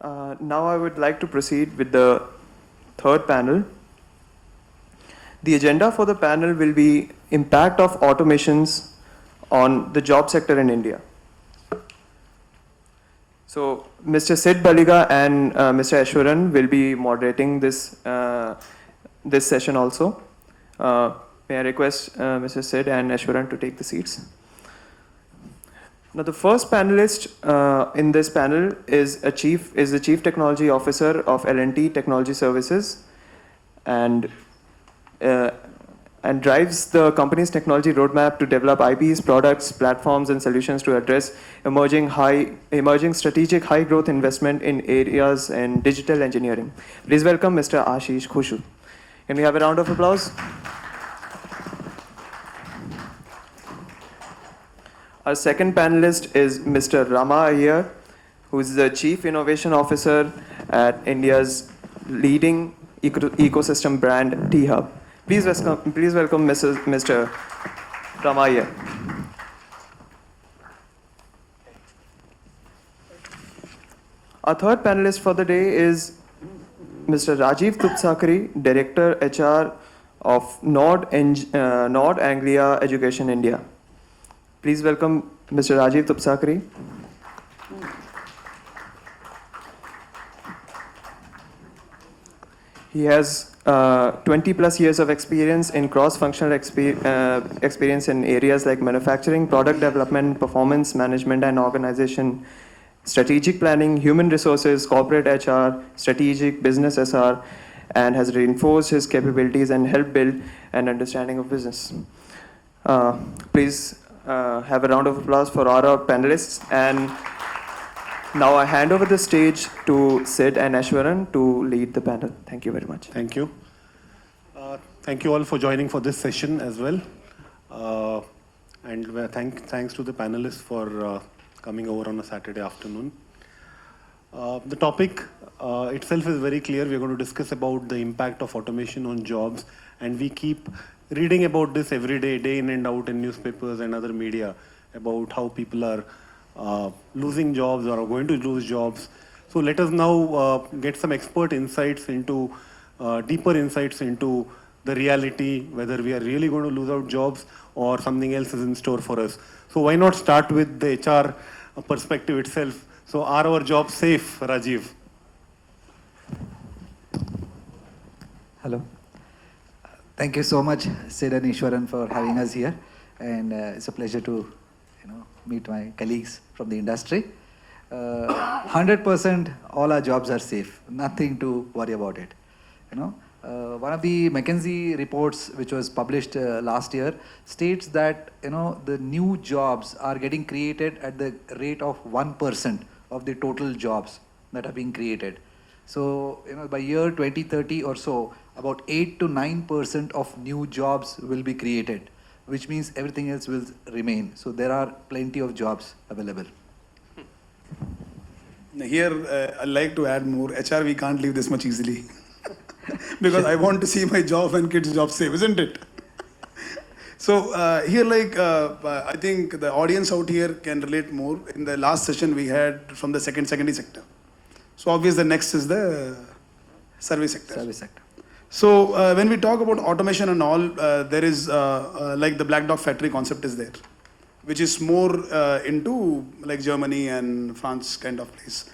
Now I would like to proceed with the third panel. The agenda for the panel will be impact of automations on the job sector in India. So Mr. Sid Baliga and Mr. Eswaran will be moderating this session also. May I request Mr. Sid and Eswaran to take the seats. Now, the first panelist in this panel is the Chief Technology Officer of L&T Technology Services, and drives the company's technology roadmap to develop IPs, products, platforms, and solutions to address emerging strategic high growth investment in areas in digital engineering. Please welcome Mr. Ashish Khushu. Can we have a round of applause? Our second panelist is Mr. Rama Iyer, who is the Chief Innovation Officer at India's leading ecosystem brand T-Hub. Please welcome Mr. Rama Iyer. Our third panelist for the day is Mr. Rajeev Tupsakri, Director HR of Nord Anglia Education India. Please welcome Mr. Rajeev Tupsakri. He has 20 plus years of experience in cross-functional experience in areas like manufacturing, product development, performance management and organization, strategic planning, human resources, corporate HR, strategic business SR, and has reinforced his capabilities and helped build an understanding of business. Please have a round of applause for our panelists. And now I hand over the stage to Sid and Eswaran to lead the panel. Thank you very much. Thank you. Thank you all for joining for this session as well. And thanks to the panelists for coming over on a Saturday afternoon. The topic itself is very clear. We're going to discuss about the impact of automation on jobs, and we keep reading about this every day, day in and out in newspapers and other media, about how people are losing jobs or are going to lose jobs. So let us now get some expert insights into, deeper insights into the reality, whether we are really going to lose out jobs or something else is in store for us. So why not start with the HR perspective itself? So are our jobs safe, Rajeev? Hello. Thank you so much, Sid and Eswaran, for having us here. And it's a pleasure to meet my colleagues from the industry. 100% all our jobs are safe. Nothing to worry about it. One of the McKinsey reports, which was published last year, states that the new jobs are getting created at the rate of 1% of the total jobs that are being created. So by year 2030 or so, about 8 to 9% of new jobs will be created, which means everything else will remain. So there are plenty of jobs available. Here, I'd like to add more. HR, we can't leave this much easily. Because I want to see my job and kids' job safe, isn't it? So here, I think the audience out here can relate more. In the last session we had from the secondary sector. So obviously the next is the service sector. Service sector. So when we talk about automation and all, there is like the black dog factory concept is there, which is more into like Germany and France kind of place.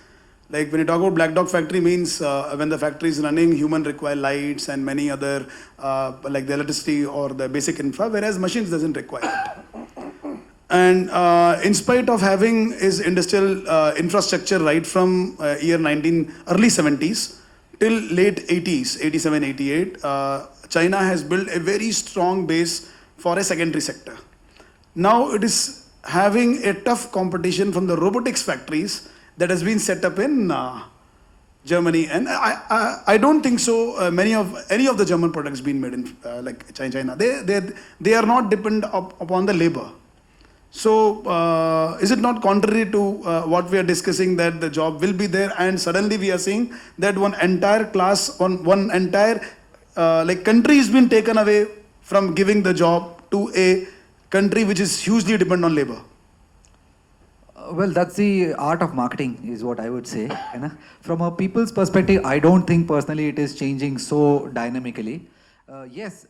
Like when you talk about black dog factory means when the factory is running, human require lights and many other like the electricity or the basic infra, whereas machines doesn't require it. And in spite of having its industrial infrastructure right from early 70s till late 80s, 87, 88, China has built a very strong base for a secondary sector. Now it is having a tough competition from the robotics factories that has been set up in Germany, and I don't think so. Any of the German products being made in like China, they are not dependent upon the labor. So is it not contrary to what we are discussing, that the job will be there, and suddenly we are seeing that one entire class, one entire like country has been taken away from giving the job to a country which is hugely dependent on labor? Well, that's the art of marketing, is what I would say. You know? From a people's perspective, I don't think personally it is changing so dynamically. Yes,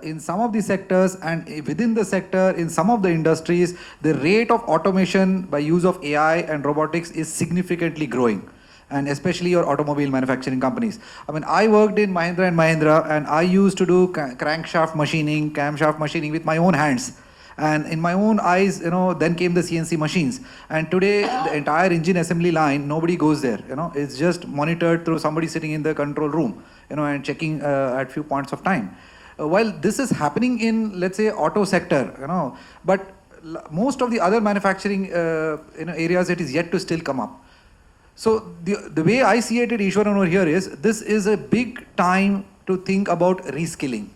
in some of the sectors and within the sector, in some of the industries, the rate of automation by use of AI and robotics is significantly growing. And especially your automobile manufacturing companies. I mean, I worked in Mahindra and Mahindra, and I used to do crankshaft machining, camshaft machining with my own hands. And in my own eyes, then came the CNC machines. And today, the entire engine assembly line, nobody goes there. It's just monitored through somebody sitting in the control room, and checking at few points of time. While this is happening in, let's say, auto sector, but most of the other manufacturing areas, it is yet to still come up. So the way I see it at Eswaran over here is, this is a big time to think about reskilling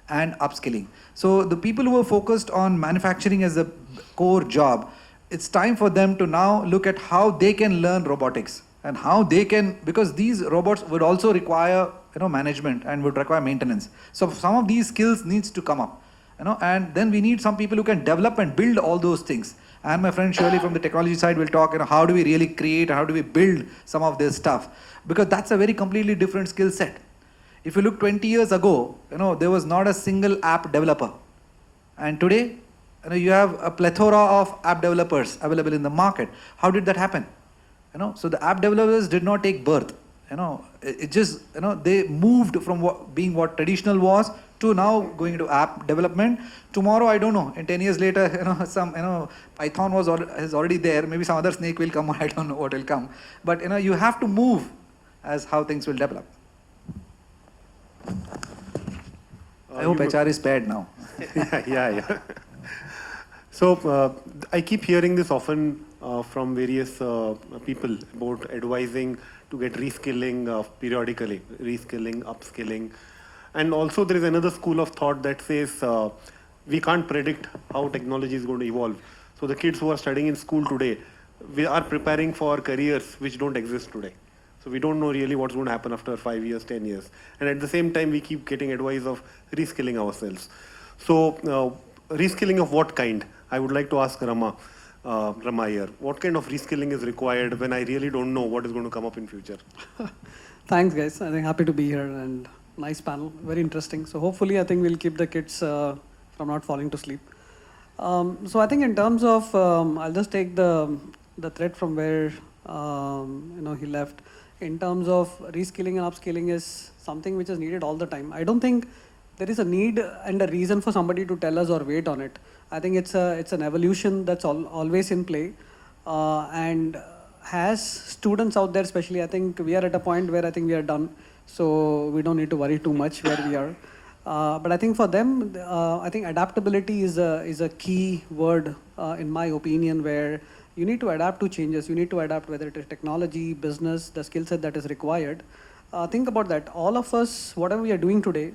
and upskilling. So the people who are focused on manufacturing as a core job, it's time for them to now look at how they can learn robotics and how they can, because these robots would also require management and would require maintenance. So some of these skills needs to come up, and then we need some people who can develop and build all those things. And my friend Shirley from the technology side will talk, how do we really create, how do we build some of this stuff? Because that's a very completely different skill set. If you look 20 years ago, there was not a single app developer. And today, you have a plethora of app developers available in the market. How did that happen? So the app developers did not take birth. It just, they moved from being what traditional was to now going into app development. Tomorrow, I don't know, in 10 years later, Python is already there. Maybe some other snake will come, I don't know what will come. But, you have to move as how things will develop. I hope HR is spared now. yeah. So I keep hearing this often from various people about advising to get reskilling periodically, reskilling, upskilling. And also there is another school of thought that says we can't predict how technology is going to evolve. So the kids who are studying in school today, we are preparing for careers which don't exist today. So we don't know really what's going to happen after 5 years, 10 years. And at the same time, we keep getting advice of reskilling ourselves. So reskilling of what kind? I would like to ask Rama Iyer, what kind of reskilling is required when I really don't know what is going to come up in future? Thanks, guys. I think happy to be here, and nice panel, very interesting. So hopefully, I think we'll keep the kids from not falling to sleep. So I think in terms of, I'll just take the thread from where he left. In terms of reskilling and upskilling is something which is needed all the time. I don't think there is a need and a reason for somebody to tell us or wait on it. I think it's an evolution that's always in play, and has students out there especially, I think we are at a point where I think we are done, so we don't need to worry too much where we are. But I think for them, I think adaptability is a key word in my opinion, where you need to adapt to changes. You need to adapt whether it is technology, business, the skill set that is required. Think about that. All of us, whatever we are doing today,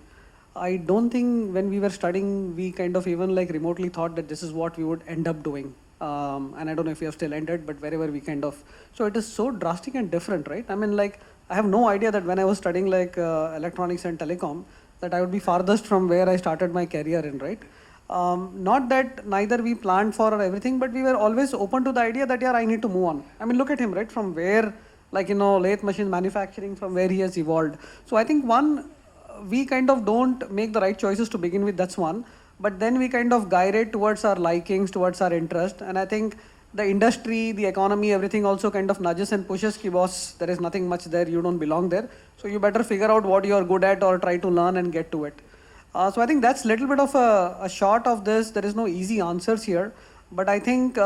I don't think when we were studying, we kind of even like remotely thought that this is what we would end up doing. And I don't know if we have still ended, but wherever we kind of, so it is so drastic and different, right? I mean, like, I have no idea that when I was studying like electronics and telecom, that I would be farthest from where I started my career in, right? Not that neither we planned for or everything, but we were always open to the idea that, yeah, I need to move on. I mean, look at him, right? From where, like, lathe machine manufacturing, from where he has evolved. So I think we kind of don't make the right choices to begin with, that's one. But then we kind of guide it towards our likings, towards our interest. And I think the industry, the economy, everything also kind of nudges and pushes, ki boss, there is nothing much there, you don't belong there. So you better figure out what you're good at or try to learn and get to it. So I think that's a little bit of a short of this. There is no easy answers here. But I think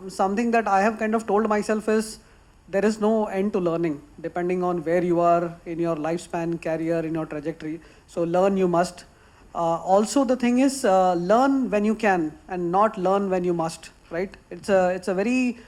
something that I have kind of told myself is, there is no end to learning, depending on where you are in your lifespan, career, in your trajectory. So learn you must. Also the thing is, learn when you can and not learn when you must, right? It's a very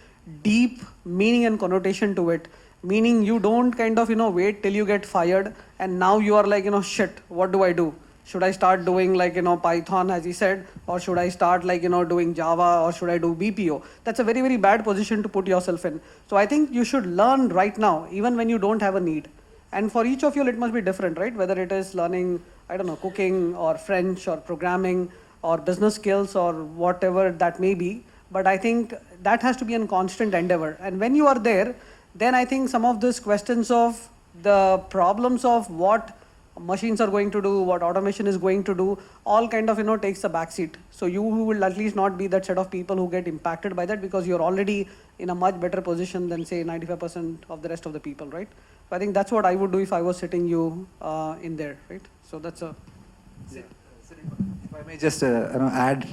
deep meaning and connotation to it. Meaning you don't kind of, wait till you get fired and now you are like, shit, what do I do? Should I start doing like, Python, as he said, or should I start like, doing Java, or should I do BPO? That's a very, very bad position to put yourself in. So I think you should learn right now, even when you don't have a need. And for each of you, it must be different, right? Whether it is learning, I don't know, cooking or French or programming or business skills or whatever that may be. But I think that has to be a constant endeavor. And when you are there, then I think some of these questions of the problems of what machines are going to do, what automation is going to do, all kind of, takes a backseat. So you will at least not be that set of people who get impacted by that, because you're already in a much better position than say 95% of the rest of the people, right? So I think that's what I would do if I was sitting you in there, right? So that's a... If I may just add,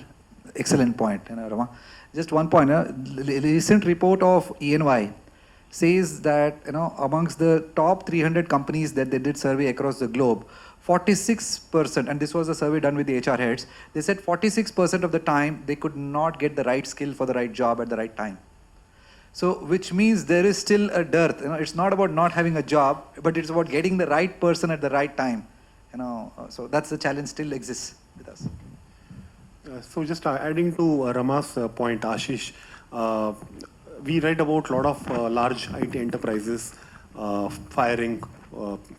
excellent point, Rama. Just one point. Recent report of EY says that amongst the top 300 companies that they did survey across the globe, 46%, and this was a survey done with the HR heads, they said 46% of the time they could not get the right skill for the right job at the right time. So, which means there is still a dearth. It's not about not having a job, but it's about getting the right person at the right time. So that's the challenge still exists with us. So just adding to Rama's point, Ashish, we read about a lot of large IT enterprises firing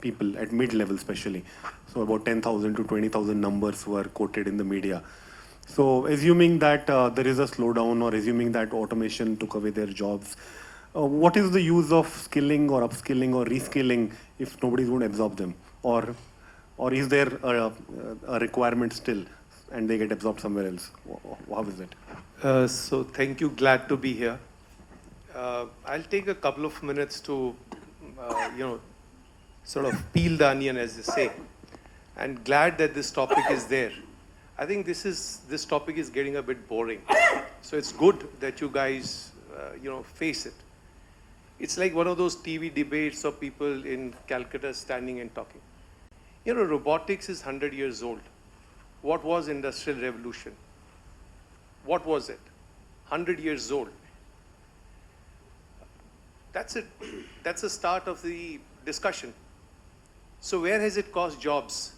people at mid-level especially. So about 10,000 to 20,000 numbers were quoted in the media. So assuming that there is a slowdown, or assuming that automation took away their jobs, what is the use of skilling or upskilling or reskilling if nobody is going to absorb them? Or is there a requirement still and they get absorbed somewhere else? How is it? So thank you, glad to be here. I'll take a couple of minutes to, sort of peel the onion, as they say, and glad that this topic is there. I think this topic is getting a bit boring. So it's good that you guys, face it. It's like one of those TV debates of people in Calcutta standing and talking. Robotics is 100 years old. What was Industrial Revolution? What was it? 100 years old. That's it. That's the start of the discussion. So where has it caused jobs?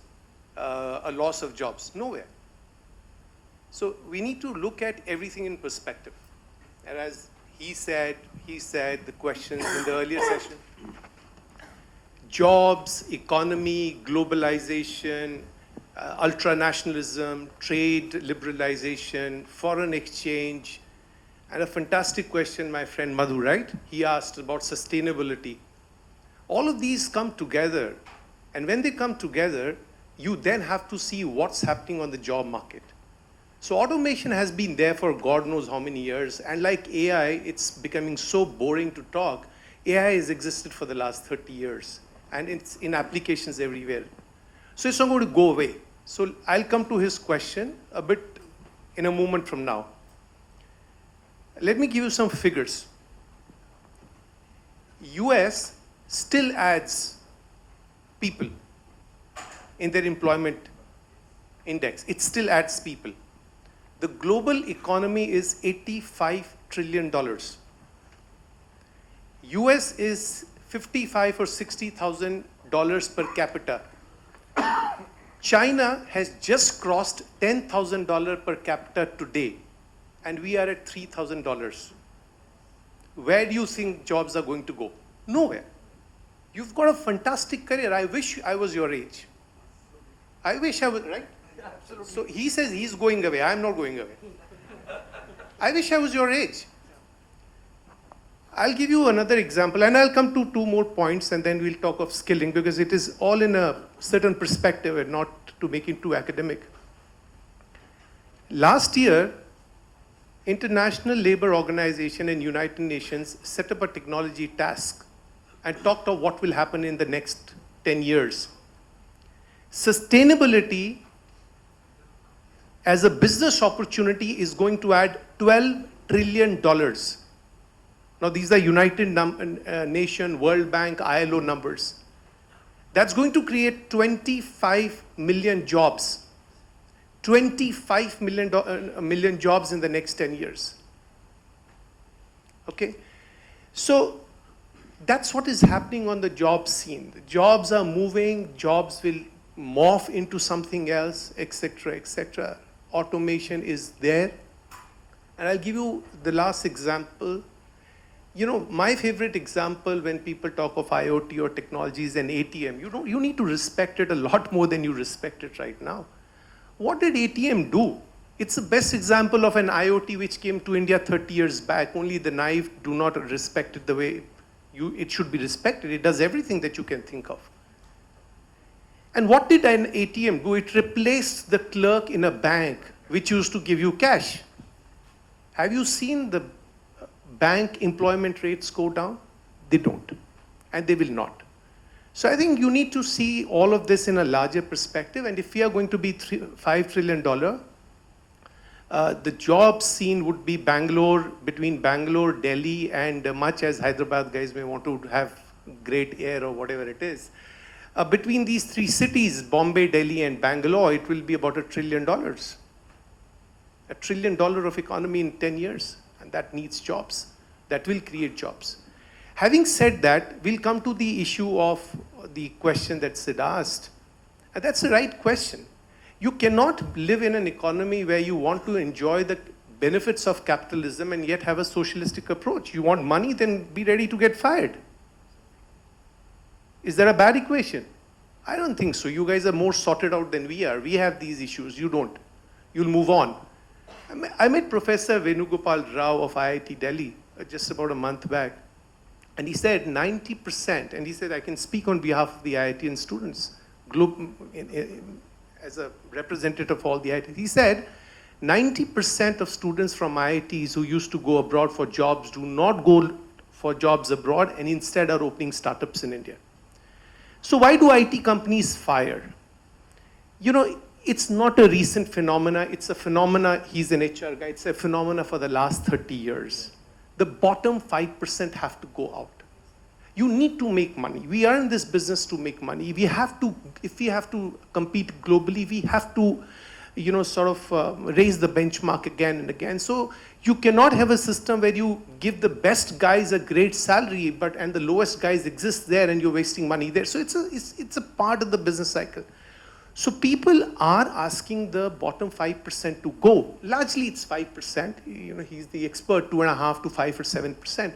A loss of jobs? Nowhere. So we need to look at everything in perspective. And as he said the questions in the earlier session, jobs, economy, globalization, ultranationalism, trade liberalization, foreign exchange, and a fantastic question, my friend Madhu, right? He asked about sustainability. All of these come together, and when they come together, you then have to see what's happening on the job market. So automation has been there for God knows how many years, and like AI, it's becoming so boring to talk. AI has existed for the last 30 years, and it's in applications everywhere. So it's not going to go away. So I'll come to his question a bit in a moment from now. Let me give you some figures. US still adds people in their employment index. It still adds people. The global economy is $85 trillion. US is $55,000 or $60,000 per capita. China has just crossed $10,000 per capita today, and we are at $3,000. Where do you think jobs are going to go? Nowhere. You've got a fantastic career. I wish I was your age. I wish I was, right? Yeah, absolutely. So he says he's going away. I'm not going away. I wish I was your age. I'll give you another example, and I'll come to two more points, and then we'll talk of skilling, because it is all in a certain perspective and not to make it too academic. Last year, International Labour Organization and United Nations set up a technology task and talked of what will happen in the next 10 years. Sustainability as a business opportunity is going to add $12 trillion. Now, these are United Nations, World Bank, ILO numbers. That's going to create 25 million jobs. 25 million jobs in the next 10 years. Okay? So, that's what is happening on the job scene. The jobs are moving, jobs will morph into something else, etc., etc. Automation is there. And I'll give you the last example. My favorite example when people talk of IoT or technologies and ATM, you need to respect it a lot more than you respect it right now. What did ATM do It's the best example of an IoT which came to India 30 years back. Only the naive do not respect it the way it should be respected. It does everything that you can think of. And what did an ATM do? It replaced the clerk in a bank which used to give you cash. Have you seen the bank employment rates go down? They don't, and they will not. So I think you need to see all of this in a larger perspective, and if we are going to be $5 trillion, the job scene would be Bangalore, between Bangalore, Delhi, and much as Hyderabad guys may want to have great air or whatever it is. Between these three cities, Bombay, Delhi, and Bangalore, it will be about $1 trillion. $1 trillion of economy in 10 years, and that needs jobs. That will create jobs. Having said that, we'll come to the issue of the question that Sid asked. And that's the right question. You cannot live in an economy where you want to enjoy the benefits of capitalism and yet have a socialistic approach. You want money, then be ready to get fired. Is that a bad equation? I don't think so. You guys are more sorted out than we are. We have these issues. You don't. You'll move on. I met Professor Venugopal Rao of IIT Delhi just about a month back. And he said 90%, and he said, I can speak on behalf of the IITian students, as a representative of all the IITs. He said 90% of students from IITs who used to go abroad for jobs do not go for jobs abroad and instead are opening startups in India. So why do IT companies fire? You know, it's not a recent phenomena. It's a phenomena, he's an HR guy, it's a phenomena for the last 30 years. The bottom 5% have to go out. You need to make money. We are in this business to make money. We have to, if we have to compete globally, we have to, you know, sort of raise the benchmark again and again. So you cannot have a system where you give the best guys a great salary, and the lowest guys exist there and you're wasting money there. So it's a part of the business cycle. So people are asking the bottom 5% to go. Largely it's 5%. You know, he's the expert, 2.5 to 5 or 7%.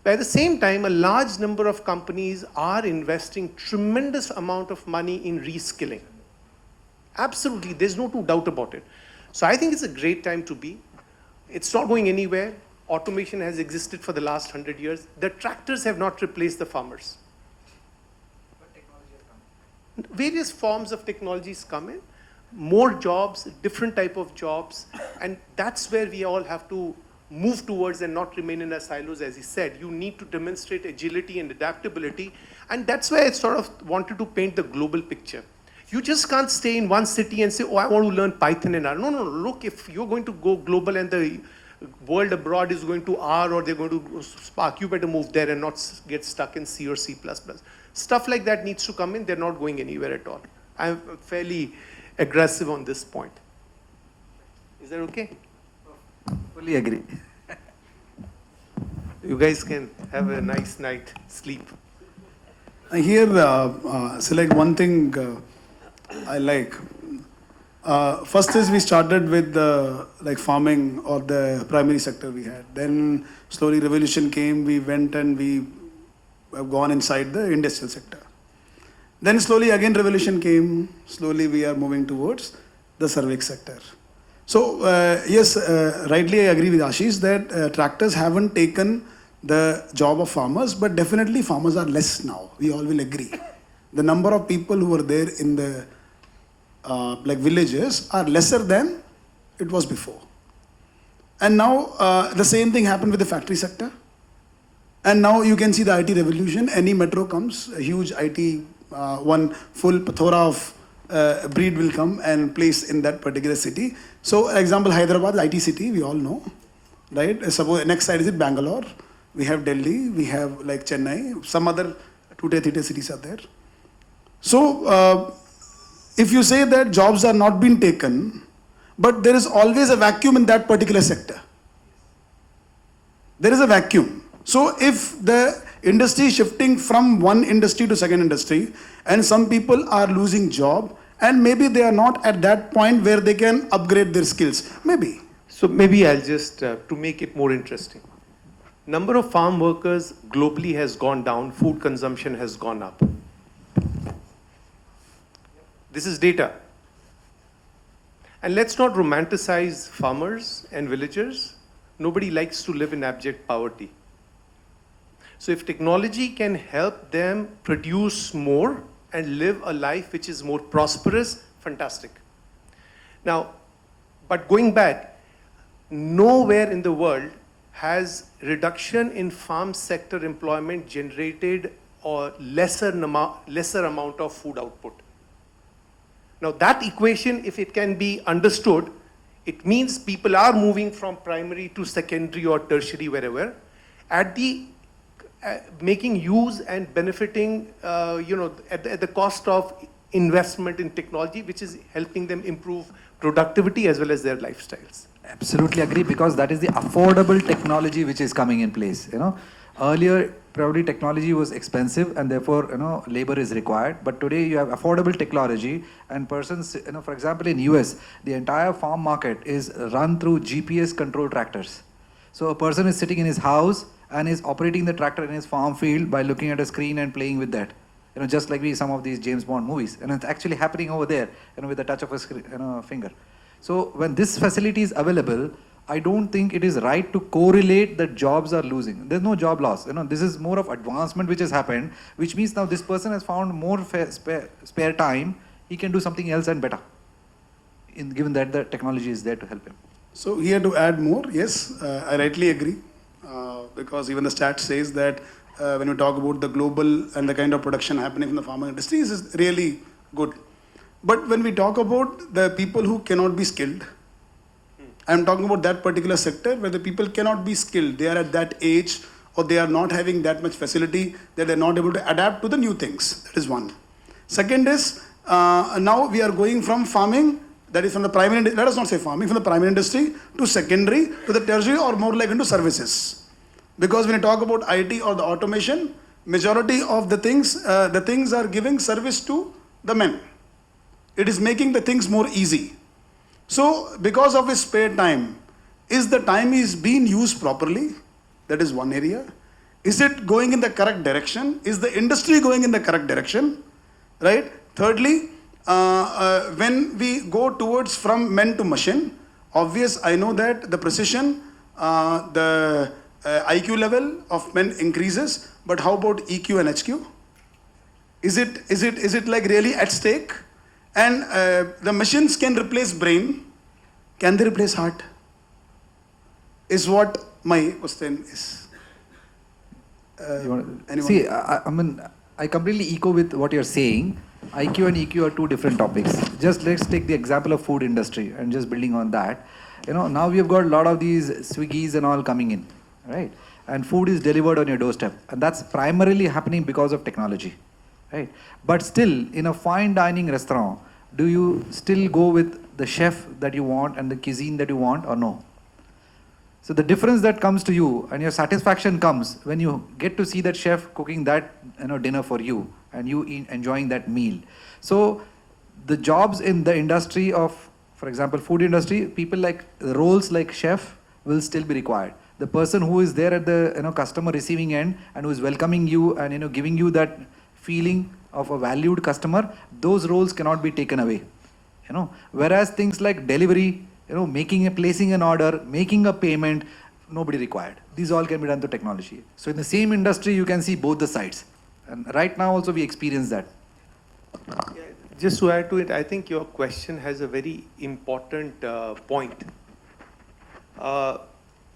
But at the same time, a large number of companies are investing tremendous amount of money in reskilling. Absolutely, there's no doubt about it. So I think it's a great time to be. It's not going anywhere. Automation has existed for the last 100 years. The tractors have not replaced the farmers. But technology has come. Various forms of technologies come in, more jobs, different type of jobs, and that's where we all have to move towards and not remain in our silos. As he said, you need to demonstrate agility and adaptability, and that's why I sort of wanted to paint the global picture. You just can't stay in one city and say, oh, I want to learn Python and R. No, look, if you're going to go global and the world abroad is going to R or they're going to Spark, you better move there and not get stuck in C or C++. Stuff like that needs to come in. They're not going anywhere at all. I'm fairly aggressive on this point. Is that okay? Fully agree. You guys can have a nice night sleep. Here, select one thing I like. First is we started with like farming or the primary sector we had. Then slowly revolution came. We went and we have gone inside the industrial sector. Then slowly again revolution came. Slowly we are moving towards the service sector. So yes, rightly I agree with Ashish that tractors haven't taken the job of farmers, but definitely farmers are less now. We all will agree. The number of people who were there in the like villages are lesser than it was before. And now the same thing happened with the factory sector. And now you can see the IT revolution. Any metro comes, a huge IT, one full plethora of breed will come and place in that particular city. So, example, Hyderabad, IT city, we all know, right? Suppose next side is it Bangalore. We have Delhi, we have like Chennai, some other 2-tier, 3-tier cities are there. So, if you say that jobs are not being taken, but there is always a vacuum in that particular sector. There is a vacuum. So, if the industry is shifting from one industry to second industry, and some people are losing job, and maybe they are not at that point where they can upgrade their skills. Maybe. So maybe I'll just, to make it more interesting. Number of farm workers globally has gone down, food consumption has gone up. This is data. And let's not romanticize farmers and villagers. Nobody likes to live in abject poverty. So if technology can help them produce more and live a life which is more prosperous, fantastic. Now, but going back, nowhere in the world has reduction in farm sector employment generated a lesser amount of food output. Now that equation, if it can be understood, it means people are moving from primary to secondary or tertiary, wherever, at the making use and benefiting, at the cost of investment in technology, which is helping them improve productivity as well as their lifestyles. Absolutely agree, because that is the affordable technology which is coming in place. Earlier probably technology was expensive and therefore labor is required. But today you have affordable technology, and persons, for example in US, the entire farm market is run through GPS controlled tractors. So a person is sitting in his house and is operating the tractor in his farm field by looking at a screen and playing with that. Just like some of these James Bond movies, and it's actually happening over there, with the touch of a finger. So when this facility is available, I don't think it is right to correlate that jobs are losing. There's no job loss. This is more of advancement which has happened, which means now this person has found more spare time. He can do something else and better, given that the technology is there to help him. So here to add more, yes, I rightly agree, because even the stat says that when we talk about the global and the kind of production happening in the pharma industry is really good. But when we talk about the people who cannot be skilled, I'm talking about that particular sector where the people cannot be skilled. They are at that age, or they are not having that much facility that they're not able to adapt to the new things. That is one. Second is, now we are going from farming, that is from the primary, let us not say farming, from the primary industry to secondary to the tertiary, or more like into services. Because when you talk about IT or the automation, majority of the things are giving service to the men. It is making the things more easy. So because of his spare time, is the time is being used properly? That is one area. Is it going in the correct direction? Is the industry going in the correct direction? Right? Thirdly, when we go towards from men to machine, obvious, I know that the precision, the IQ level of men increases, but how about EQ and HQ? Is it like really at stake? And the machines can replace brain. Can they replace heart? Is what my question is. See, I completely echo with what you're saying. IQ and EQ are two different topics. Just let's take the example of food industry and just building on that. Now we have got a lot of these Swiggies and all coming in, right? And food is delivered on your doorstep, and that's primarily happening because of technology, right? But still, in a fine dining restaurant, do you still go with the chef that you want and the cuisine that you want, or no? So the difference that comes to you and your satisfaction comes when you get to see that chef cooking that dinner for you and you enjoying that meal. So the jobs in the industry of, for example, food industry, people like roles like chef will still be required. The person who is there at the customer receiving end and who is welcoming you and giving you that feeling of a valued customer, those roles cannot be taken away. Whereas things like delivery, placing an order, making a payment, nobody required. These all can be done through technology. So in the same industry, you can see both the sides. And right now also we experience that. Yeah, just to add to it, I think your question has a very important point.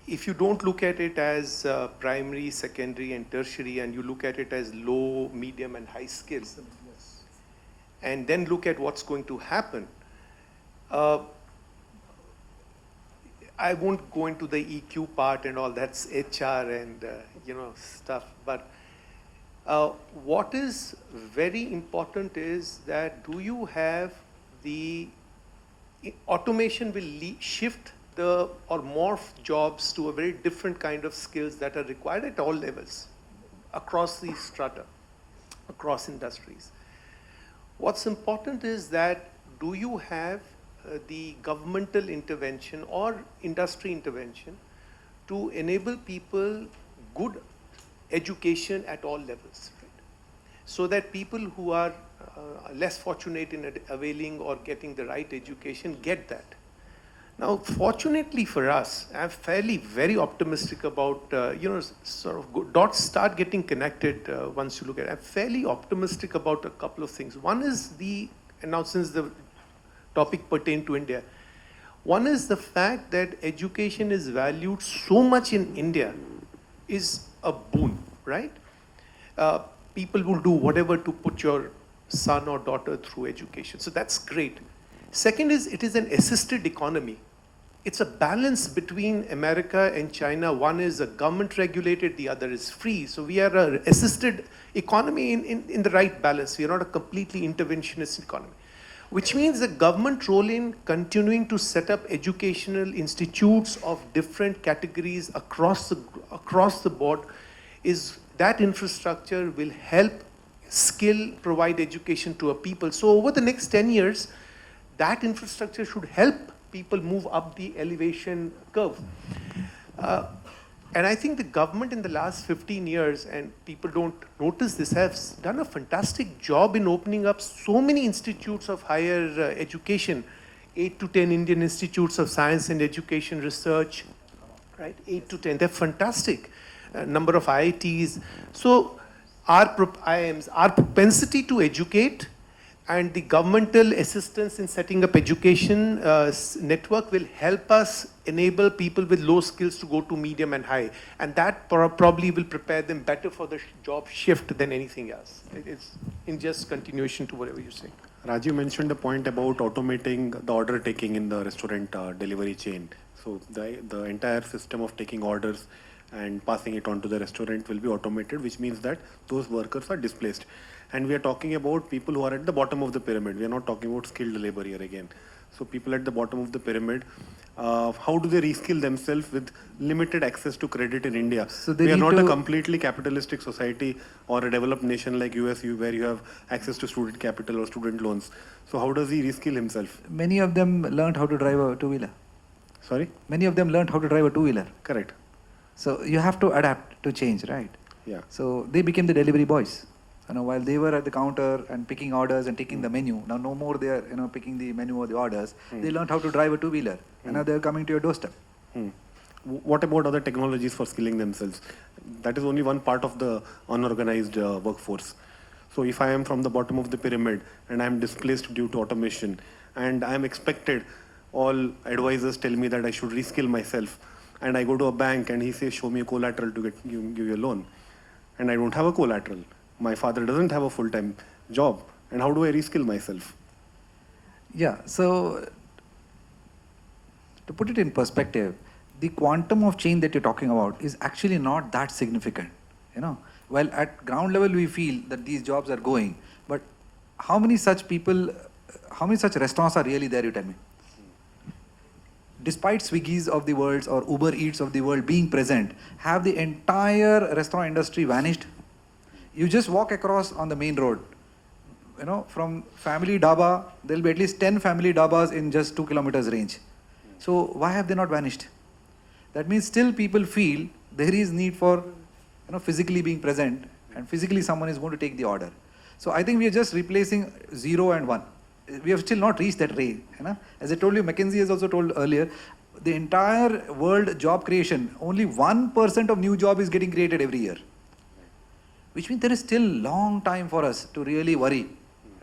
If you don't look at it as primary, secondary, and tertiary, and you look at it as low, medium, and high skills, and then look at what's going to happen, I won't go into the EQ part and all, that's HR and stuff, but what is very important is that do you have the automation will shift or morph jobs to a very different kind of skills that are required at all levels, across the strata, across industries. What's important is that do you have the governmental intervention or industry intervention to enable people good education at all levels, right? So that people who are less fortunate in availing or getting the right education get that. Now, fortunately for us, I'm fairly very optimistic about, sort of dots start getting connected once you look at it. I'm fairly optimistic about a couple of things. One is and now since the topic pertained to India, one is the fact that education is valued so much in India is a boon, right? People will do whatever to put your son or daughter through education. So that's great. Second is, it is an assisted economy. It's a balance between America and China. One is a government regulated, the other is free. So we are an assisted economy in the right balance. We are not a completely interventionist economy. Which means the government role in continuing to set up educational institutes of different categories across the board is that infrastructure will help provide education to a people. So over the next 10 years, that infrastructure should help people move up the elevation curve. And I think the government in the last 15 years, and people don't notice this, has done a fantastic job in opening up so many institutes of higher education, 8 to 10 Indian institutes of science and education research, right? 8 to 10, they're fantastic. Number of IITs. So our propensity to educate and the governmental assistance in setting up education network will help us enable people with low skills to go to medium and high. And that probably will prepare them better for the job shift than anything else. It's in just continuation to whatever you're saying. Rajiv mentioned the point about automating the order taking in the restaurant delivery chain. So the entire system of taking orders and passing it on to the restaurant will be automated, which means that those workers are displaced. And we are talking about people who are at the bottom of the pyramid. We are not talking about skilled labor here again. So people at the bottom of the pyramid, how do they reskill themselves with limited access to credit in India? So they we are need not to a completely capitalistic society or a developed nation like US where you have access to student capital or student loans. So how does he reskill himself? Many of them learned how to drive a two-wheeler. Sorry? Many of them learned how to drive a two-wheeler. Correct. So you have to adapt to change, right? Yeah. So they became the delivery boys. While they were at the counter and picking orders and taking the menu, now no more they are picking the menu or the orders. They learned how to drive a two-wheeler, and now they are coming to your doorstep. What about other technologies for skilling themselves? That is only one part of the unorganized workforce. So if I am from the bottom of the pyramid and I am displaced due to automation, and I am expected, all advisors tell me that I should reskill myself, and I go to a bank and he says, show me a collateral to give you a loan, and I don't have a collateral. My father doesn't have a full-time job, and how do I reskill myself? Yeah, so to put it in perspective, the quantum of change that you're talking about is actually not that significant. Well, at ground level we feel that these jobs are going, but how many such people, how many such restaurants are really there, you tell me? Despite Swiggy's of the world or Uber Eats of the world being present, have the entire restaurant industry vanished? You just walk across on the main road, from family dhaba, there will be at least 10 family dhabas in just 2 kilometers range. So why have they not vanished? That means still people feel there is need for physically being present, and physically someone is going to take the order. So I think we are just replacing 0 and 1. We have still not reached that rate. As I told you, McKinsey has also told earlier, the entire world job creation, only 1% of new job is getting created every year. Which means there is still long time for us to really worry.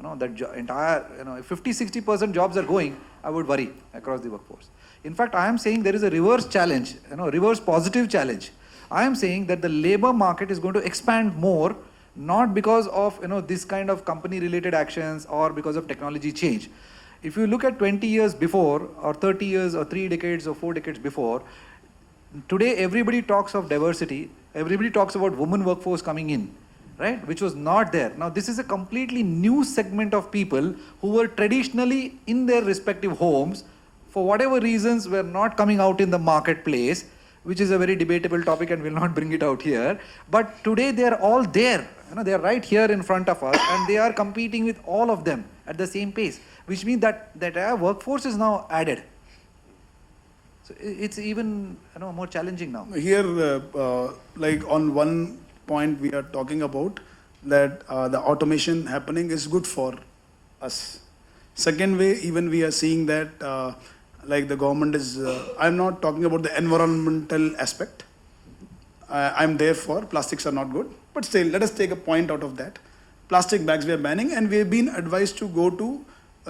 That entire, if 50-60% jobs are going, I would worry across the workforce. In fact, I am saying there is a reverse challenge, reverse positive challenge. I am saying that the labor market is going to expand more, not because of this kind of company-related actions or because of technology change. If you look at 20 years before, or 30 years, or 3 decades, or 4 decades before, today everybody talks of diversity, everybody talks about women workforce coming in, right? Which was not there. Now this is a completely new segment of people who were traditionally in their respective homes, for whatever reasons were not coming out in the marketplace, which is a very debatable topic and will not bring it out here. But today they are all there. They are right here in front of us and they are competing with all of them at the same pace, which means that our workforce is now added. So it's even more challenging now. Here, like on one point we are talking about that the automation happening is good for us. Second way, even we are seeing that like the government is, I'm not talking about the environmental aspect. I'm there for plastics are not good, but still, let us take a point out of that. Plastic bags we are banning, and we have been advised to go to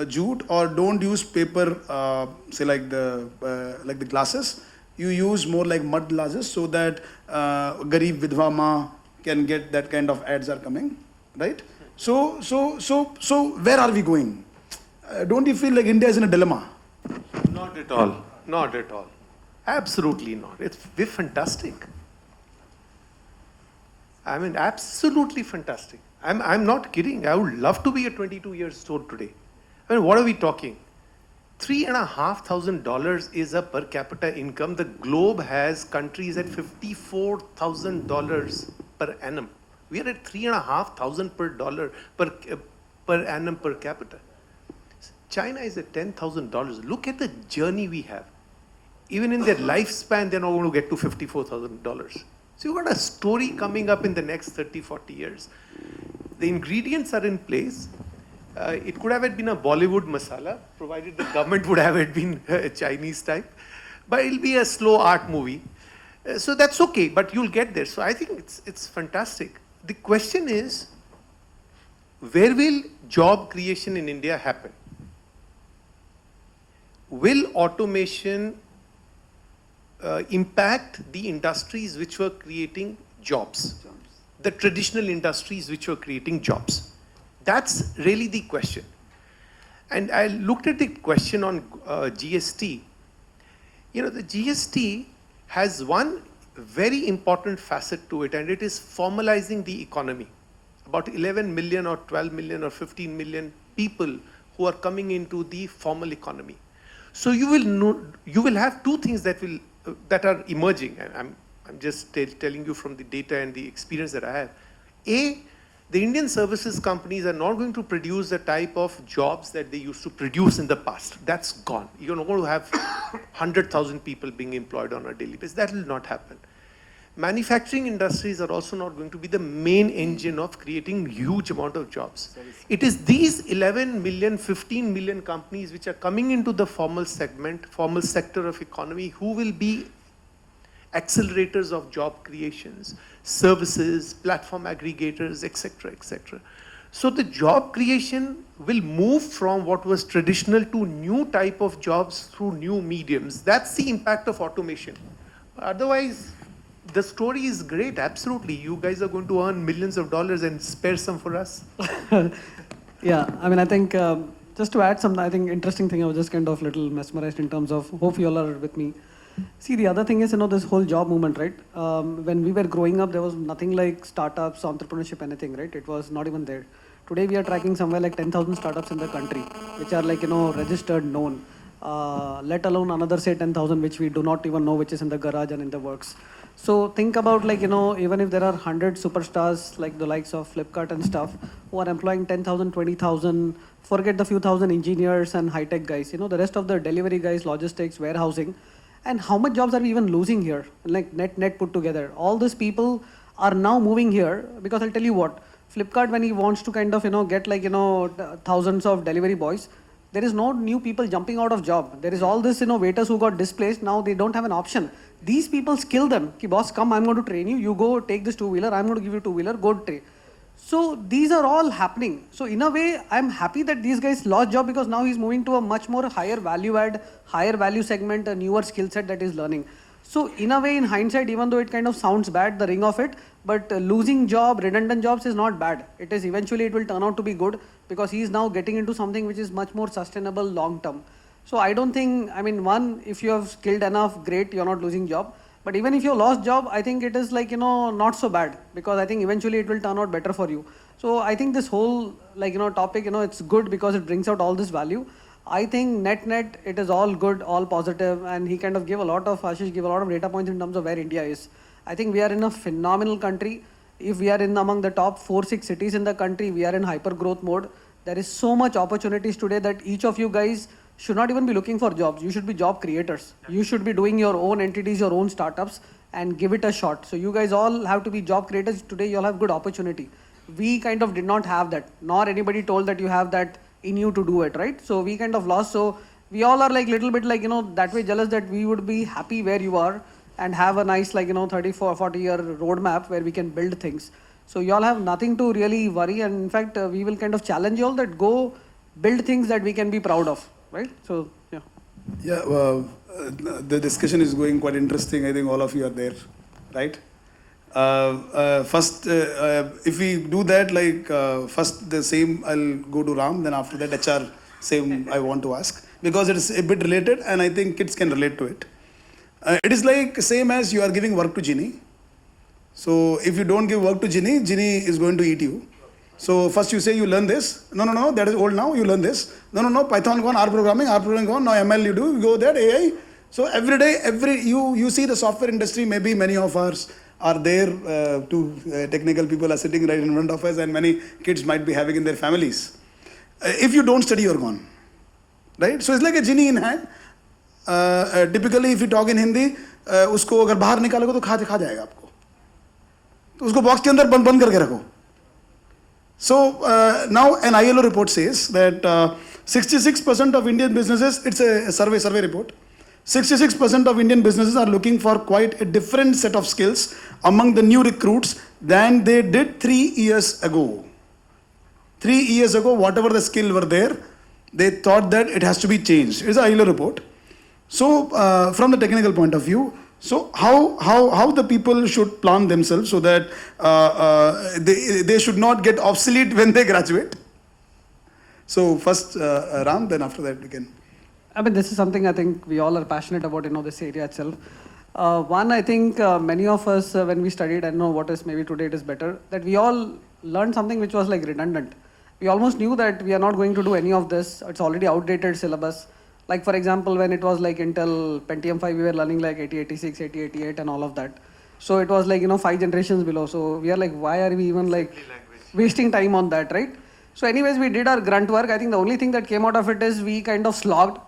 jute or don't use paper, say like the glasses. You use more like mud glasses so that Garib Vidhva Ma can get that kind of ads are coming, right? So where are we going? Don't you feel like India is in a dilemma? Not at all. Not at all. Absolutely not. We're fantastic. I mean, absolutely fantastic. I'm not kidding. I would love to be a 22 years old today. I mean, what are we talking? $3,500 is a per capita income. The globe has countries at $54,000 per annum. We are at $3,500 per annum per capita. China is at $10,000. Look at the journey we have. Even in their lifespan, they're not going to get to $54,000. So you've got a story coming up in the next 30, 40 years. The ingredients are in place. It could have been a Bollywood masala, provided the government would have it been Chinese type. But it'll be a slow art movie. So that's okay, but you'll get there. So I think it's fantastic. The question is, where will job creation in India happen? Will automation impact the industries which were creating jobs? The traditional industries which were creating jobs? That's really the question. And I looked at the question on GST. You know, the GST has one very important facet to it, and it is formalizing the economy. About 11 million or 12 million or 15 million people who are coming into the formal economy. So you will have two things that are emerging. And I'm just telling you from the data and the experience that I have. A, the Indian services companies are not going to produce the type of jobs that they used to produce in the past. That's gone. You're not going to have 100,000 people being employed on a daily basis. That will not happen. Manufacturing industries are also not going to be the main engine of creating huge amount of jobs. It is these 11 million, 15 million companies which are coming into the formal segment, formal sector of economy, who will be accelerators of job creations, services, platform aggregators, etc., etc. So the job creation will move from what was traditional to new type of jobs through new mediums. That's the impact of automation. Otherwise, the story is great, absolutely. You guys are going to earn millions of dollars and spare some for us. Yeah, I mean, I think just to add some, I think interesting thing, I was just kind of little mesmerized in terms of, hope you all are with me. See, the other thing is, this whole job movement, right? When we were growing up, there was nothing like startups, entrepreneurship, anything, right? It was not even there. Today, we are tracking somewhere like 10,000 startups in the country, which are like, registered, known. Let alone another, say, 10,000, which we do not even know, which is in the garage and in the works. So think about like, even if there are 100 superstars, like the likes of Flipkart and stuff, who are employing 10,000, 20,000, forget the few thousand engineers and high-tech guys, the rest of the delivery guys, logistics, warehousing. And how much jobs are we even losing here? Like net put together. All these people are now moving here because I'll tell you what, Flipkart, when he wants to kind of, get like, thousands of delivery boys, there is no new people jumping out of job. There is all this, waiters who got displaced. Now they don't have an option. These people skill them. Ki, boss, come, I'm going to train you. You go take this two-wheeler. I'm going to give you two-wheeler. Go train. So these are all happening. So in a way, I'm happy that these guys lost job because now he's moving to a much more higher value add, higher value segment, a newer skill set that he's learning. So in a way, in hindsight, even though it kind of sounds bad, the ring of it, but losing job, redundant jobs is not bad. It is eventually, it will turn out to be good because he's now getting into something which is much more sustainable long term. So I don't think, I mean, one, if you have skilled enough, great, you're not losing job. But even if you lost job, I think it is like, not so bad because I think eventually it will turn out better for you. So I think this whole like, topic, it's good because it brings out all this value. I think net, it is all good, all positive, and he kind of gave Ashish gave a lot of data points in terms of where India is. I think we are in a phenomenal country. If we are in among the top 4-6 cities in the country, we are in hyper growth mode. There is so much opportunities today that each of you guys should not even be looking for jobs. You should be job creators. You should be doing your own entities, your own startups, and give it a shot. So you guys all have to be job creators. Today you'll have good opportunity. We kind of did not have that, nor anybody told that you have that in you to do it, right? So we kind of lost. So we all are like little bit like, that way jealous that we would be happy where you are and have a nice like, 34, 40-year roadmap where we can build things. So you all have nothing to really worry, and in fact, we will kind of challenge you all that go build things that we can be proud of, right? So, yeah. Yeah, the discussion is going quite interesting. I think all of you are there, right? First, if we do that, first the same, I'll go to Ram, then after that HR, same I want to ask. Because it is a bit related and I think kids can relate to it. It is like same as you are giving work to Ginny. So if you don't give work to Ginny, Ginny is going to eat you. So first you say you learn this. No, that is old now, you learn this. No, Python gone, R programming gone, now ML you do, you go there, AI. So every day, you see the software industry, maybe many of us are there, technical people are sitting right in front of us and many kids might be having in their families. If you don't study, you're gone. Right? So it's like a genie in hand. Typically, if you talk in Hindi, उसको अगर बाहर निकालोगे तो खा जाएगा आपको. तो उसको बॉक्स के अंदर बंद करके रखो. So now an ILO report says that 66% of Indian businesses, it's a survey report, 66% of Indian businesses are looking for quite a different set of skills among the new recruits than they did 3 years ago. 3 years ago, whatever the skill were there, they thought that it has to be changed. It's an ILO report. So from the technical point of view, so how the people should plan themselves so that they should not get obsolete when they graduate? So first Ram, then after that we can. I mean, this is something I think we all are passionate about, this area itself. One, I think many of us, when we studied, I don't know what is, maybe today it is better, that we all learned something which was like redundant. We almost knew that we are not going to do any of this. It's already outdated syllabus. Like for example, when it was like Intel Pentium 5, we were learning like 8086, 8088 and all of that. So it was like, 5 generations below. So we are like, why are we even like wasting time on that, right? So anyways, we did our grunt work. I think the only thing that came out of it is we kind of slogged,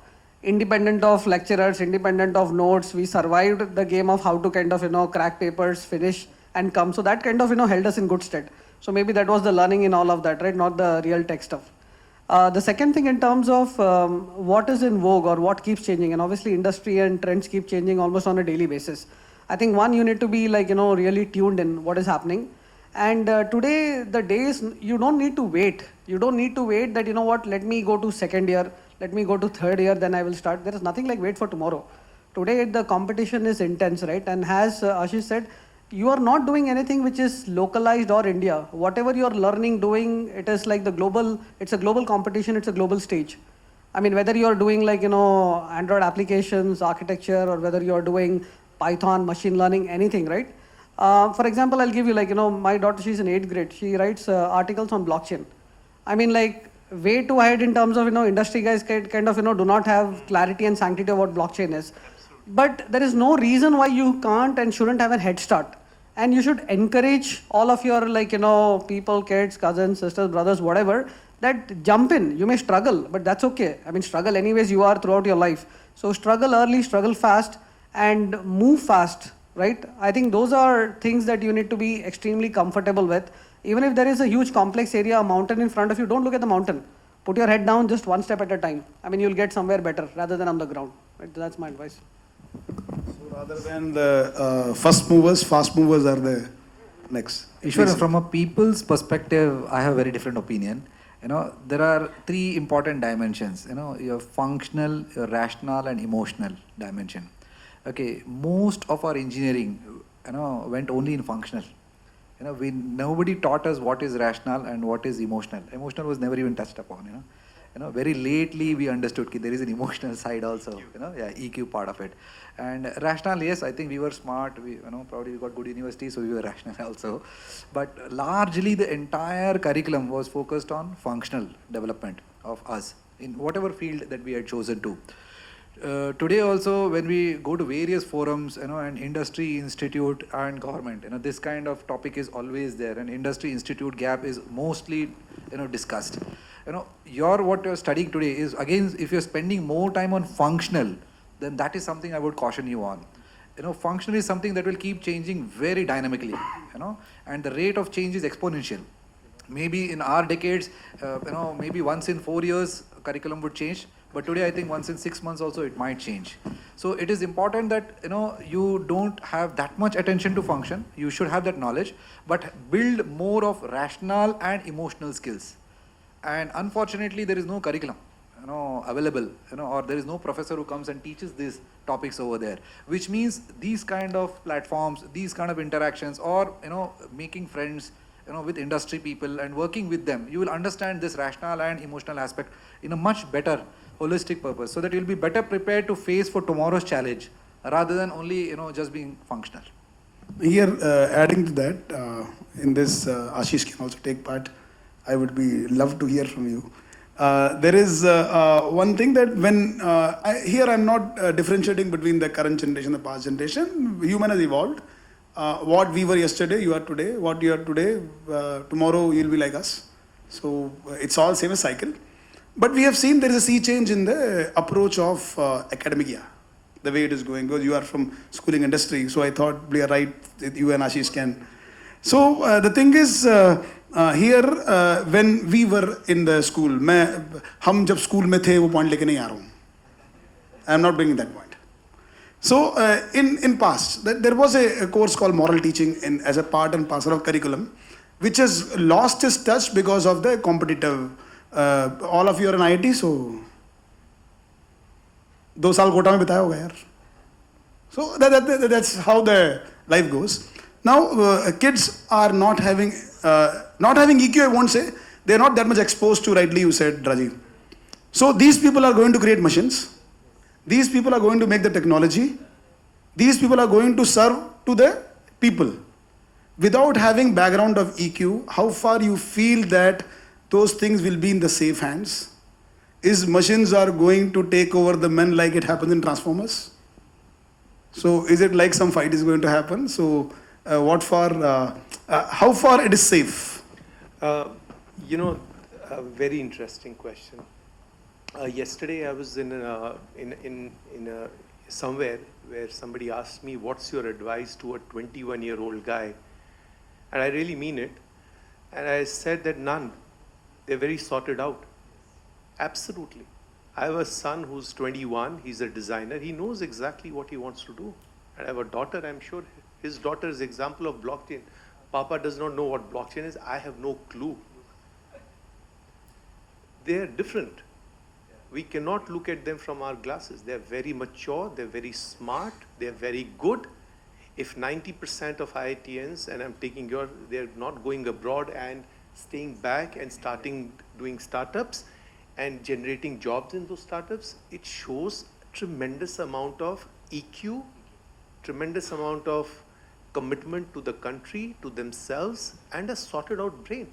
independent of lecturers, independent of notes. We survived the game of how to kind of, crack papers, finish and come. So that kind of, held us in good stead. So maybe that was the learning in all of that, right? Not the real tech stuff. The second thing in terms of what is in vogue or what keeps changing, and obviously industry and trends keep changing almost on a daily basis. I think one, you need to be like, really tuned in what is happening. And today, the days, you don't need to wait. You don't need to wait that, let me go to second year, let me go to third year, then I will start. There is nothing like wait for tomorrow. Today, the competition is intense, right? And as Ashish said, you are not doing anything which is localized or India. Whatever you are learning, doing, it is like it's a global competition, it's a global stage. I mean, whether you are doing like, Android applications, architecture, or whether you are doing Python, machine learning, anything, right? For example, I'll give you like, my daughter, she's in 8th grade. She writes articles on blockchain. I mean, like way too ahead in terms of, industry guys kind of, do not have clarity and sanctity of what blockchain is. But there is no reason why you can't and shouldn't have a head start. And you should encourage all of your like, people, kids, cousins, sisters, brothers, whatever, that jump in. You may struggle, but that's okay. I mean, struggle anyways you are throughout your life. So struggle early, struggle fast, and move fast, right? I think those are things that you need to be extremely comfortable with. Even if there is a huge complex area, a mountain in front of you, don't look at the mountain. Put your head down just one step at a time. I mean, you'll get somewhere better rather than on the ground. Right? That's my advice. So rather than the fast movers are the next. Ishwara, from a people's perspective, I have a very different opinion. There are 3 important dimensions. Your functional, your rational, and emotional dimension. Okay, most of our engineering, went only in functional. Nobody taught us what is rational and what is emotional. Emotional was never even touched upon. Very lately we understood that there is an emotional side also. EQ part of it. And rational, yes, I think we were smart. We, probably we got good university, so we were rational also. But largely the entire curriculum was focused on functional development of us in whatever field that we had chosen to. Today also, when we go to various forums, and industry, institute, and government, this kind of topic is always there. And industry institute gap is mostly, discussed. What you're studying today is, again, if you're spending more time on functional, then that is something I would caution you on. Functional is something that will keep changing very dynamically, and the rate of change is exponential. Maybe in our decades, maybe once in 4 years, curriculum would change. But today, I think once in 6 months also it might change. So it is important that you don't have that much attention to function. You should have that knowledge, but build more of rational and emotional skills. And unfortunately, there is no curriculum available, or there is no professor who comes and teaches these topics over there, which means these kind of platforms, these kind of interactions, or making friends with industry people and working with them, you will understand this rational and emotional aspect in a much better holistic purpose, so that you'll be better prepared to face for tomorrow's challenge rather than only just being functional. Here, adding to that, in this, Ashish can also take part. I would be love to hear from you. There is one thing that when here I'm not differentiating between the current generation and the past generation. Human has evolved. What we were yesterday, you are today. What you are today, tomorrow you'll be like us. So it's all same as cycle. But we have seen there is a sea change in the approach of academia, the way it is going. Because you are from schooling industry, so I thought we are right. You and Ashish can. So the thing is. Here, when we were in the school, हम जब school में थे वो point लेके नहीं आ रहा हूँ. I am not bringing that point. So in past, there was a course called moral teaching as a part and parcel of curriculum, which has lost its touch because of the competitive. All of you are in IIT, so 2 साल कोटा में बिताया होगा यार. So that's how the life goes. Now kids are not having EQ, I won't say. They're not that much exposed to, rightly you said, Rajeev. So these people are going to create machines. These people are going to make the technology. These people are going to serve to the people. Without having background of EQ, how far you feel that those things will be in the safe hands? Is machines are going to take over the men like it happens in Transformers? So is it like some fight is going to happen? So how far it is safe? A very interesting question. Yesterday I was in somewhere where somebody asked me, what's your advice to a 21-year-old guy? And I really mean it. And I said that none. They're very sorted out. Absolutely. I have a son who's 21. He's a designer. He knows exactly what he wants to do. And I have a daughter. I'm sure his daughter is an example of blockchain. Papa does not know what blockchain is. I have no clue. They're different. We cannot look at them from our glasses. They're very mature. They're very smart. They're very good. If 90% of IITians, and I'm taking they're not going abroad and staying back and doing startups and generating jobs in those startups, it shows tremendous amount of EQ, tremendous amount of commitment to the country, to themselves, and a sorted out brain.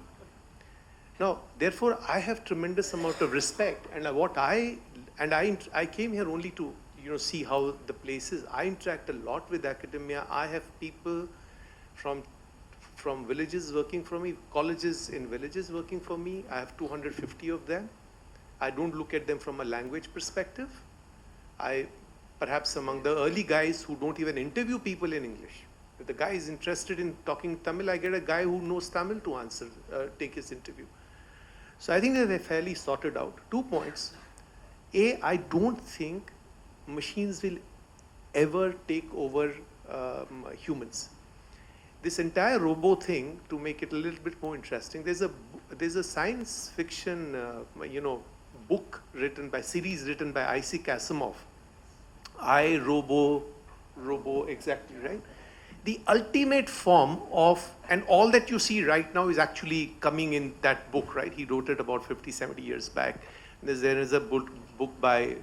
Now, therefore, I have tremendous amount of respect, and I came here only to see how the place is. I interact a lot with academia. I have people from villages working for me, colleges in villages working for me. I have 250 of them. I don't look at them from a language perspective. Perhaps among the early guys who don't even interview people in English. If the guy is interested in talking Tamil, I get a guy who knows Tamil to take his interview. So I think that they're fairly sorted out. 2 points. A, I don't think machines will ever take over humans. This entire robo thing, to make it a little bit more interesting, there's a science fiction book series written by Isaac Asimov. Robo, exactly, right? The ultimate form of, and all that you see right now is actually coming in that book, right? He wrote it about 50, 70 years back. There is a book by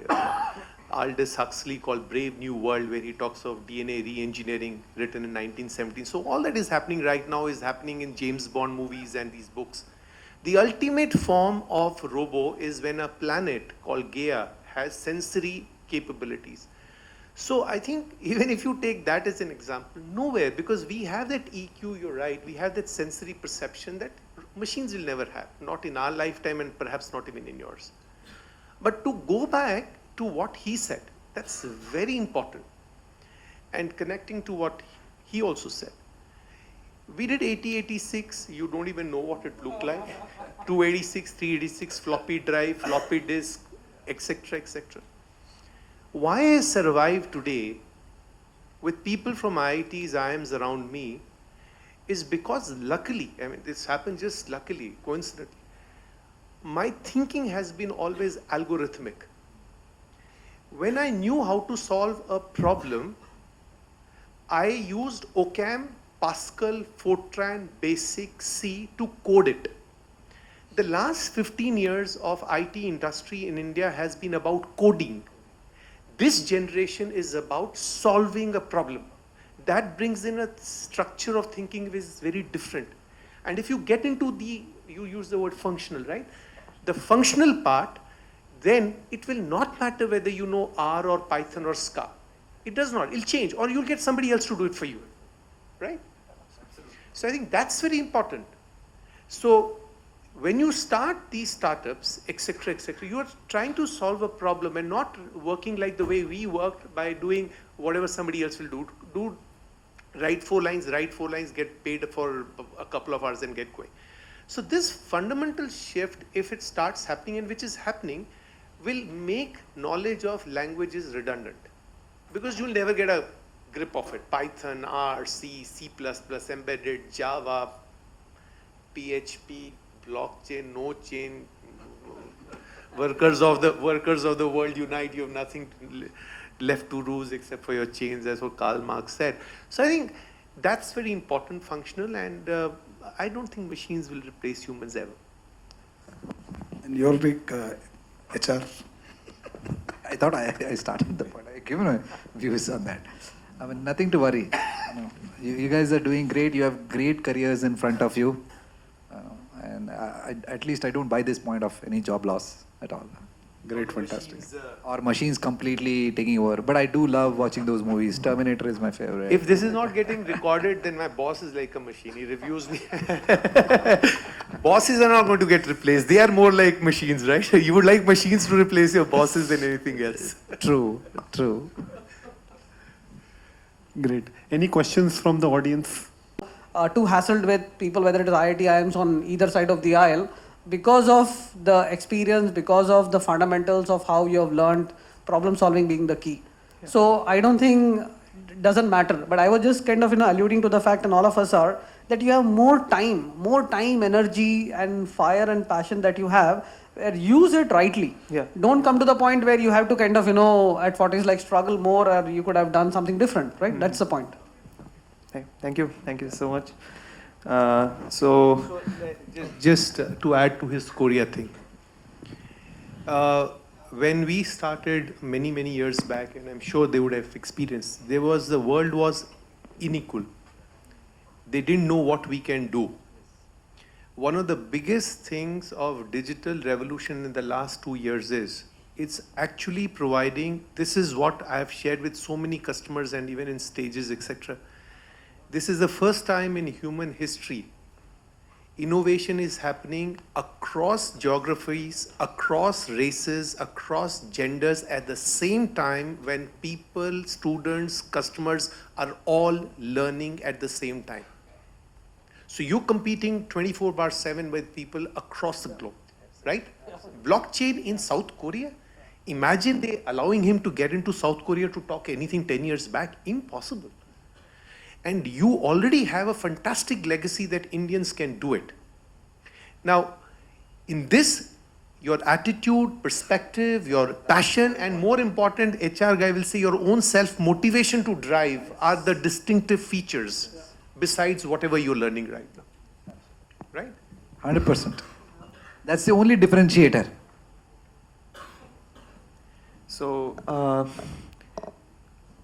Aldous Huxley called Brave New World, where he talks of DNA re-engineering, written in 1917. So all that is happening right now is happening in James Bond movies and these books. The ultimate form of robo is when a planet called Gaia has sensory capabilities. So I think even if you take that as an example, nowhere, because we have that EQ, you're right, we have that sensory perception that machines will never have, not in our lifetime and perhaps not even in yours. But to go back to what he said, that's very important. And connecting to what he also said. We did 8086, you don't even know what it looked like. 286, 386, floppy drive, floppy disk, etc., etc. Why I survive today with people from IITs, IIMs around me is because luckily, I mean, this happened just luckily, coincidentally, my thinking has been always algorithmic. When I knew how to solve a problem, I used Occam, Pascal, Fortran, Basic, C to code it. The last 15 years of IT industry in India has been about coding. This generation is about solving a problem. That brings in a structure of thinking which is very different. And if you get into you use the word functional, right? The functional part, then it will not matter whether you know R or Python or Scala. It does not, it'll change, or you'll get somebody else to do it for you, right? So I think that's very important. So when you start these startups, etc., you are trying to solve a problem and not working like the way we worked by doing whatever somebody else will do. Write 4 lines, get paid for a couple of hours and get going. So this fundamental shift, if it starts happening, and which is happening, will make knowledge of languages redundant. Because you'll never get a grip of it. Python, R, C, C++, embedded, Java, PHP, blockchain, no chain, workers of the world unite. You have nothing left to lose except for your chains, as what Karl Marx said. So I think that's very important, functional, and I don't think machines will replace humans ever. And your big HR. I thought I started the point. I given my views on that. I mean, nothing to worry. You guys are doing great. You have great careers in front of you. And at least I don't buy this point of any job loss at all. Great, fantastic. Or machines completely taking over. But I do love watching those movies. Terminator is my favorite. If this is not getting recorded, then my boss is like a machine. He reviews me. Bosses are not going to get replaced. They are more like machines, right? You would like machines to replace your bosses than anything else. True. Great. Any questions from the audience? Too hassled with people, whether it is IIT, IIMs on either side of the aisle, because of the experience, because of the fundamentals of how you have learned problem solving being the key. Yeah. So I don't think it doesn't matter, but I was just kind of alluding to the fact, and all of us are, that you have more time, energy and fire and passion that you have, where use it rightly. Yeah. Don't come to the point where you have to kind of, at 40s like struggle more, or you could have done something different, right? Mm-hmm. That's the point. Thank you so much. Just to add to his Korea thing. When we started many years back, and I'm sure they would have experienced, the world was unequal. They didn't know what we can do. One of the biggest things of digital revolution in the last 2 years is, it's actually providing, this is what I have shared with so many customers and even in stages, etc. This is the first time in human history innovation is happening across geographies, across races, across genders at the same time, when people, students, customers are all learning at the same time. So you're competing 24/7 with people across the globe, right? Blockchain in South Korea, imagine they allowing him to get into South Korea to talk anything 10 years back. Impossible. And you already have a fantastic legacy that Indians can do it. Now, in this, your attitude, perspective, your passion, and more important, HR guy will say your own self-motivation to drive are the distinctive features besides whatever you're learning right now. Right? 100%. That's the only differentiator. So,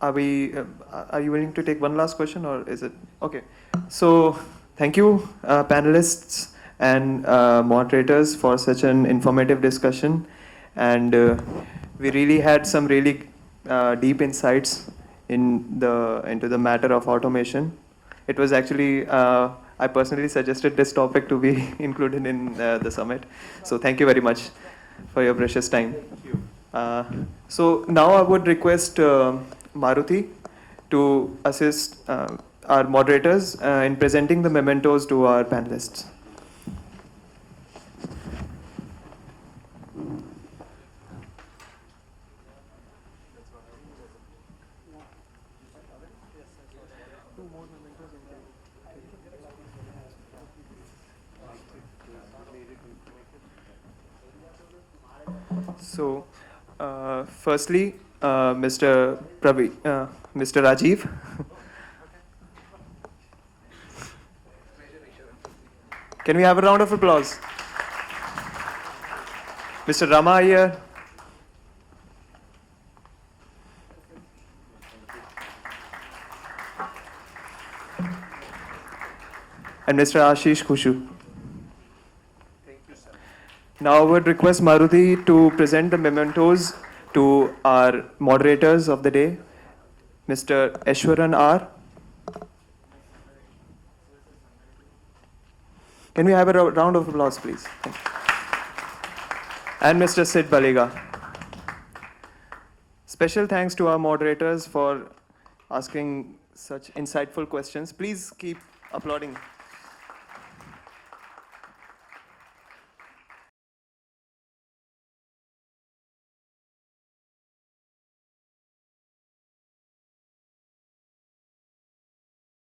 are you willing to take one last question, or is it okay? So, thank you, panelists and moderators, for such an informative discussion, and we really had some really deep insights into the matter of automation. It was actually I personally suggested this topic to be included in the summit. So, thank you very much for your precious time. Thank you. So now I would request Maruti to assist our moderators in presenting the mementos to our panelists. So, firstly, Mr. Rajeev. Can we have a round of applause? Mr. Rama Iyer. And Mr. Ashish Khushu. Now I would request Maruti to present the mementos to our moderators of the day, Mr. Eswaran R. Can we have a round of applause, please? Thank you. And Mr. Sid Baliga. Special thanks to our moderators for asking such insightful questions. Please keep applauding.